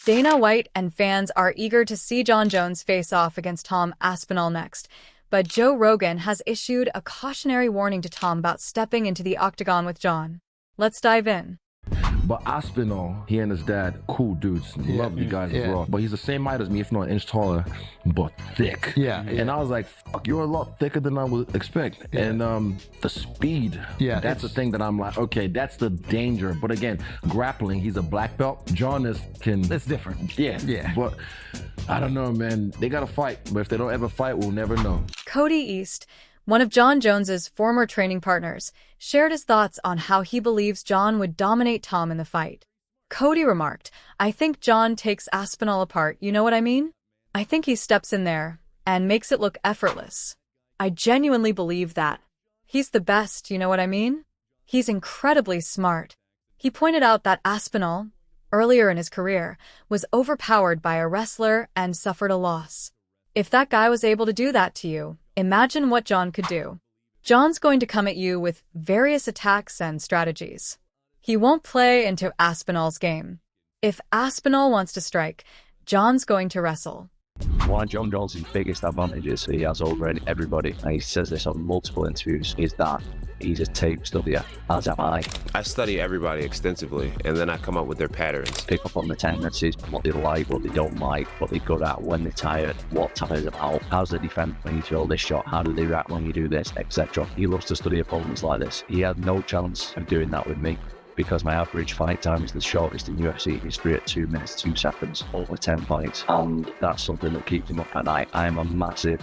Dana White and fans are eager to see Jon Jones face off against Tom Aspinall next, but Joe Rogan has issued a cautionary warning to Tom about stepping into the octagon with Jon. Let's dive in. But Aspinall, he and his dad, cool dudes, lovely guys as well. But he's the same height as me, if not an inch taller, but thick. And I was like, fuck, you're a lot thicker than I would expect. And the speed, that's the thing that I'm like, okay, that's the danger. But again, grappling, he's a black belt. Jon That's different. But I don't know, man. They gotta fight. But if they don't ever fight, we'll never know. Cody East, one of Jon Jones's former training partners, shared his thoughts on how he believes Jon would dominate Tom in the fight. Cody remarked, "I think Jon takes Aspinall apart, you know what I mean? I think he steps in there and makes it look effortless. I genuinely believe that. He's the best, you know what I mean? He's incredibly smart." He pointed out that Aspinall, earlier in his career, was overpowered by a wrestler and suffered a loss. If that guy was able to do that to you, imagine what Jon could do. Jon's going to come at you with various attacks and strategies. He won't play into Aspinall's game. If Aspinall wants to strike, Jon's going to wrestle. One of Jon Jones' biggest advantages he has over everybody, and he says this on multiple interviews, is that he's a tape studier, as am I. I study everybody extensively, and then I come up with their patterns. Pick up on the tendencies, what they like, what they don't like, what they're good at, when they're tired, what tires them out, how's they defend when you throw this shot, how do they react when you do this, etc. He loves to study opponents like this. He had no chance of doing that with me, because my average fight time is the shortest in UFC history at 2 minutes 2 seconds, over 10 fights, and that's something that keeps him up at night. I am a massive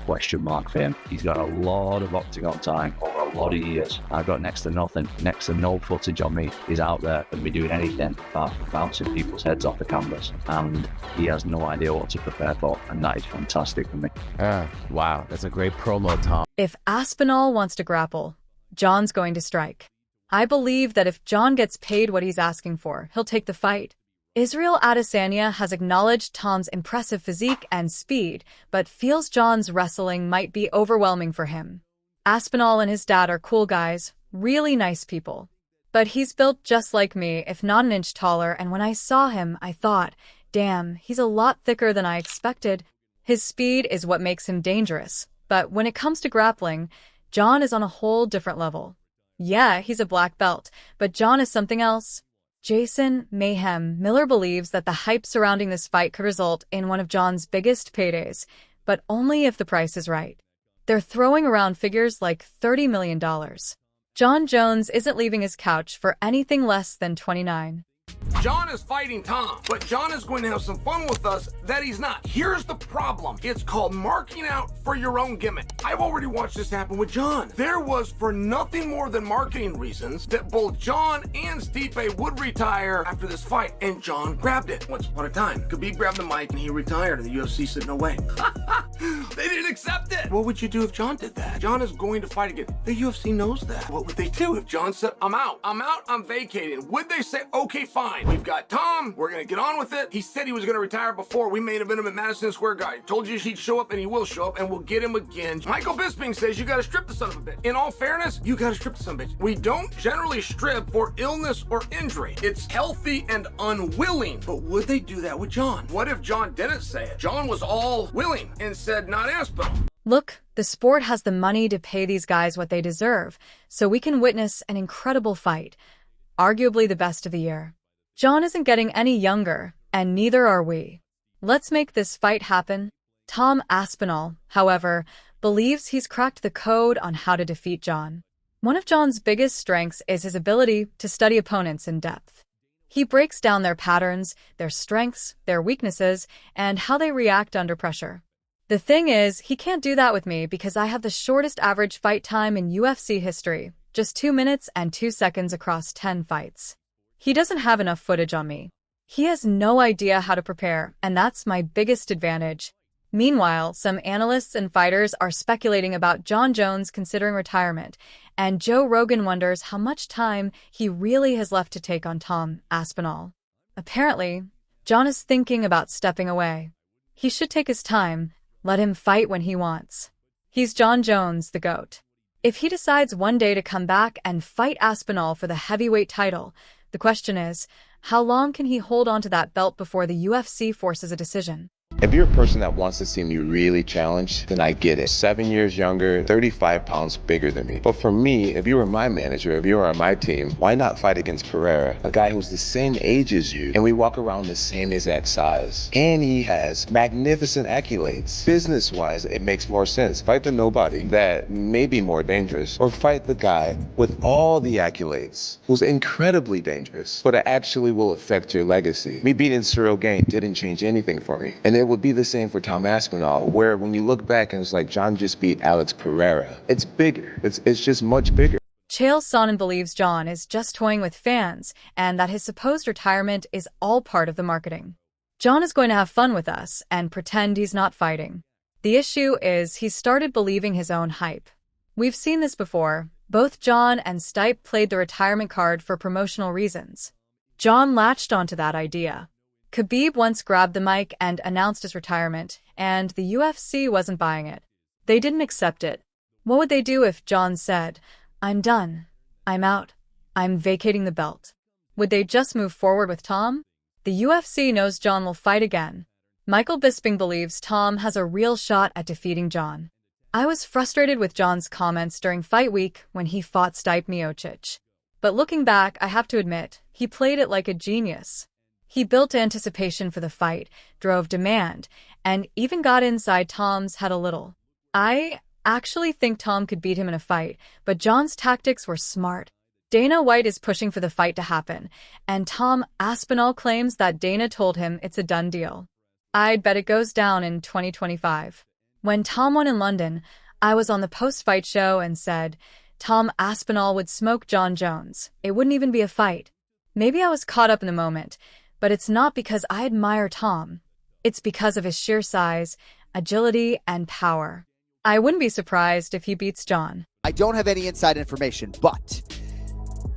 question mark for him. He's got a lot of octagon time over a lot of years. I've got next to nothing, next to no footage on me. He's out there and be doing anything but bouncing people's heads off the canvas, and he has no idea what to prepare for, and that is fantastic for me. Wow, that's a great promo, Tom. If Aspinall wants to grapple, Jon's going to strike. I believe that if Jon gets paid what he's asking for, he'll take the fight. Israel Adesanya has acknowledged Tom's impressive physique and speed, but feels Jon's wrestling might be overwhelming for him. Aspinall and his dad are cool guys, really nice people. But he's built just like me, if not an inch taller, and when I saw him, I thought, damn, he's a lot thicker than I expected. His speed is what makes him dangerous, but when it comes to grappling, Jon is on a whole different level. Yeah, he's a black belt, but Jon is something else. Jason Mayhem Miller believes that the hype surrounding this fight could result in one of Jon's biggest paydays, but only if the price is right. They're throwing around figures like $30 million. Jon Jones isn't leaving his couch for anything less than 29. Jon is fighting Tom, but Jon is going to have some fun with us that he's not. Here's the problem. It's called marking out for your own gimmick. I've already watched this happen with Jon. There was, for nothing more than marketing reasons, that both Jon and Stipe would retire after this fight, and Jon grabbed it. Once upon a time, Khabib grabbed the mic and he retired, and the UFC said, no way. They didn't accept it. What would you do if Jon did that? Jon is going to fight again. The UFC knows that. What would they do if Jon said, I'm out, I'm vacating? Would they say, okay, fine. We've got Tom. We're going to get on with it. He said he was going to retire before. We made him at Madison Square Garden. Told you he'd show up, and he will show up, and we'll get him again. Michael Bisping says you got to strip the son of a bitch. In all fairness, you got to strip the son of a bitch. We don't generally strip for illness or injury. It's healthy and unwilling. But would they do that with Jon? What if Jon didn't say it? Jon was all willing and said, not Aspinall. Look, the sport has the money to pay these guys what they deserve, so we can witness an incredible fight, arguably the best of the year. Jon isn't getting any younger, and neither are we. Let's make this fight happen. Tom Aspinall, however, believes he's cracked the code on how to defeat Jon. One of Jon's biggest strengths is his ability to study opponents in depth. He breaks down their patterns, their strengths, their weaknesses, and how they react under pressure. The thing is, he can't do that with me because I have the shortest average fight time in UFC history, just 2 minutes and 2 seconds across 10 fights. He doesn't have enough footage on me. He has no idea how to prepare, and that's my biggest advantage. Meanwhile, some analysts and fighters are speculating about Jon Jones considering retirement, and Joe Rogan wonders how much time he really has left to take on Tom Aspinall. Apparently, Jon is thinking about stepping away. He should take his time, let him fight when he wants. He's Jon Jones, the GOAT. If he decides one day to come back and fight Aspinall for the heavyweight title, the question is, How long can he hold on to that belt before the UFC forces a decision? If you're a person that wants to see me really challenged, then I get it. 7 years younger, 35 pounds bigger than me. But for me, if you were my manager, if you were on my team, why not fight against Pereira, a guy who's the same age as you, and we walk around the same exact size. And he has magnificent accolades. Business-wise, it makes more sense. Fight the nobody that may be more dangerous, or fight the guy with all the accolades, who's incredibly dangerous, but it actually will affect your legacy. Me beating Cyril Gane didn't change anything for me. And it would be the same for Tom Aspinall, where when you look back and it's like Jon just beat Alex Pereira. It's bigger. It's just much bigger. Chael Sonnen believes Jon is just toying with fans and that his supposed retirement is all part of the marketing. Jon is going to have fun with us and pretend he's not fighting. The issue is he's started believing his own hype. We've seen this before. Both Jon and Stipe played the retirement card for promotional reasons. Jon latched onto that idea. Khabib once grabbed the mic and announced his retirement, and the UFC wasn't buying it. They didn't accept it. What would they do if Jon said, "I'm done. I'm out. I'm vacating the belt"? Would they just move forward with Tom? The UFC knows Jon will fight again. Michael Bisping believes Tom has a real shot at defeating Jon. I was frustrated with Jon's comments during fight week when he fought Stipe Miocic. But looking back, I have to admit, he played it like a genius. He built anticipation for the fight, drove demand, and even got inside Tom's head a little. I actually think Tom could beat him in a fight, but Jon's tactics were smart. Dana White is pushing for the fight to happen, and Tom Aspinall claims that Dana told him it's a done deal. I'd bet it goes down in 2025. When Tom won in London, I was on the post-fight show and said Tom Aspinall would smoke Jon Jones. It wouldn't even be a fight. Maybe I was caught up in the moment, but it's not because I admire Tom. It's because of his sheer size, agility, and power. I wouldn't be surprised if he beats Jon. I don't have any inside information, but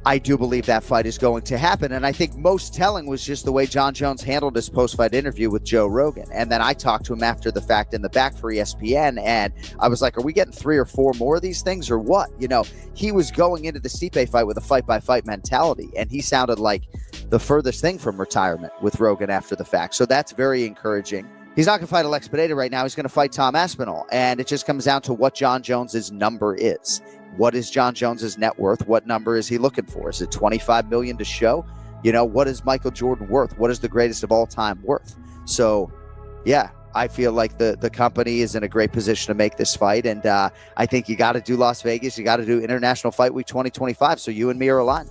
I do believe that fight is going to happen. And I think most telling was just the way Jon Jones handled his post-fight interview with Joe Rogan. And then I talked to him after the fact in the back for ESPN, and I was like, are we getting 3 or 4 more of these things or what? You know, he was going into the Stipe fight with a fight-by-fight mentality, and he sounded like the furthest thing from retirement with Rogan after the fact. So that's very encouraging. He's not going to fight Alex Pereira right now. He's going to fight Tom Aspinall. And it just comes down to what Jon Jones's number is. What is Jon Jones's net worth? What number is he looking for? Is it $25 million to show? You know, what is Michael Jordan worth? What is the greatest of all time worth? So, yeah, I feel like the company is in a great position to make this fight. And I think you got to do Las Vegas. You got to do International Fight Week 2025. So you and me are aligned.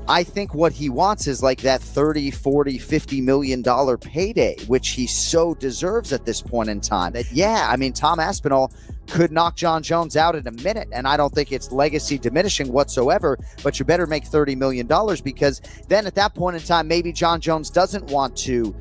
I think what he wants is like that $30, $40, $50 million payday, which he so deserves at this point in time. That, yeah, I mean, Tom Aspinall could knock Jon Jones out in a minute, and I don't think it's legacy diminishing whatsoever, but you better make $30 million, because then at that point in time, maybe Jon Jones doesn't want to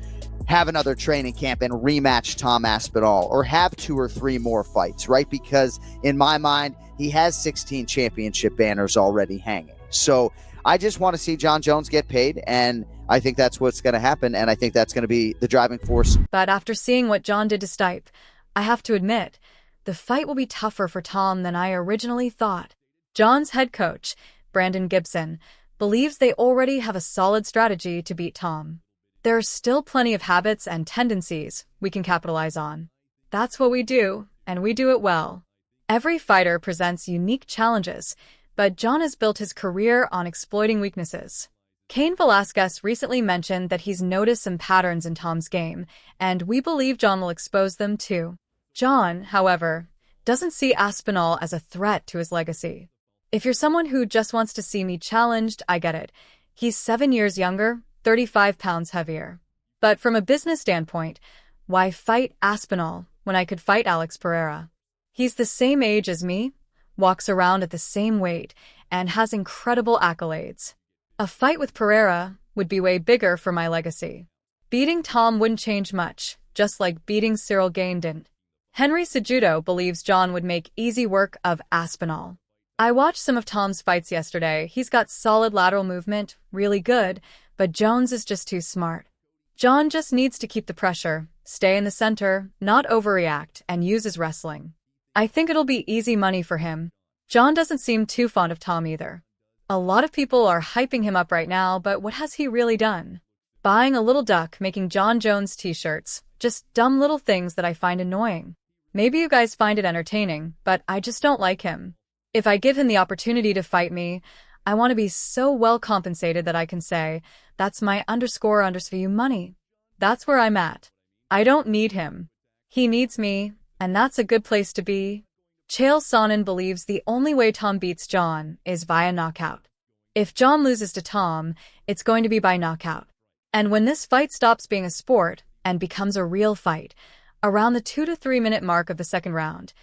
have another training camp and rematch Tom Aspinall or have 2 or 3 more fights, right? Because in my mind, he has 16 championship banners already hanging. So I just want to see Jon Jones get paid, and I think that's what's going to happen, and I think that's going to be the driving force. But after seeing what Jon did to Stipe, I have to admit, the fight will be tougher for Tom than I originally thought. Jon's head coach, Brandon Gibson, believes they already have a solid strategy to beat Tom. There are still plenty of habits and tendencies we can capitalize on. That's what we do, and we do it well. Every fighter presents unique challenges, but Jon has built his career on exploiting weaknesses. Cain Velasquez recently mentioned that he's noticed some patterns in Tom's game, and we believe Jon will expose them too. Jon, however, doesn't see Aspinall as a threat to his legacy. If you're someone who just wants to see me challenged, I get it. He's 7 years younger, 35 pounds heavier. But from a business standpoint, why fight Aspinall when I could fight Alex Pereira? He's the same age as me, walks around at the same weight, and has incredible accolades. A fight with Pereira would be way bigger for my legacy. Beating Tom wouldn't change much, just like beating Cyril Gane didn't. Henry Cejudo believes Jon would make easy work of Aspinall. I watched some of Tom's fights yesterday. He's got solid lateral movement, really good, but Jones is just too smart. Jon just needs to keep the pressure, stay in the center, not overreact, and use his wrestling. I think it'll be easy money for him. Jon doesn't seem too fond of Tom either. A lot of people are hyping him up right now, but what has he really done? Buying a little duck, making Jon Jones t-shirts, just dumb little things that I find annoying. Maybe you guys find it entertaining, but I just don't like him. If I give him the opportunity to fight me, I want to be so well compensated that I can say, that's my __you money. That's where I'm at. I don't need him. He needs me, and that's a good place to be. Chael Sonnen believes the only way Tom beats Jon is via knockout. If Jon loses to Tom, it's going to be by knockout. And when this fight stops being a sport and becomes a real fight, around the 2 to 3 minute mark of the second round,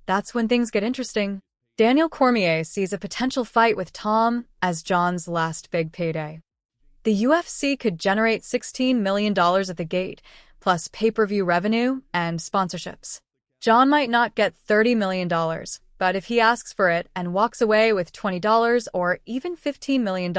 that's when things get interesting. Daniel Cormier sees a potential fight with Tom as Jon's last big payday. The UFC could generate $16 million at the gate, plus pay-per-view revenue and sponsorships. Jon might not get $30 million, but if he asks for it and walks away with $20 or even $15 million,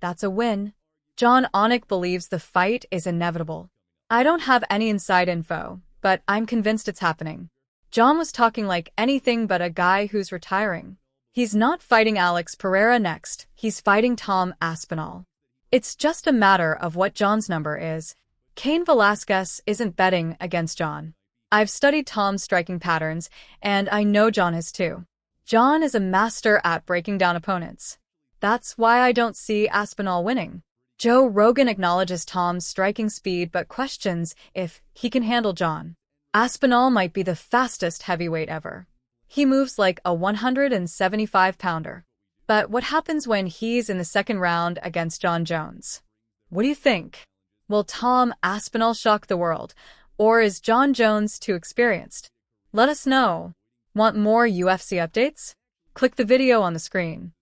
that's a win. Jon Anik believes the fight is inevitable. I don't have any inside info, but I'm convinced it's happening. Jon was talking like anything but a guy who's retiring. He's not fighting Alex Pereira next, he's fighting Tom Aspinall. It's just a matter of what Jon's number is. Cain Velasquez isn't betting against Jon. I've studied Tom's striking patterns, and I know Jon has too. Jon is a master at breaking down opponents. That's why I don't see Aspinall winning. Joe Rogan acknowledges Tom's striking speed but questions if he can handle Jon. Aspinall might be the fastest heavyweight ever. He moves like a 175-pounder. But what happens when he's in the second round against Jon Jones? What do you think? Will Tom Aspinall shock the world, or is Jon Jones too experienced? Let us know. Want more UFC updates? Click the video on the screen.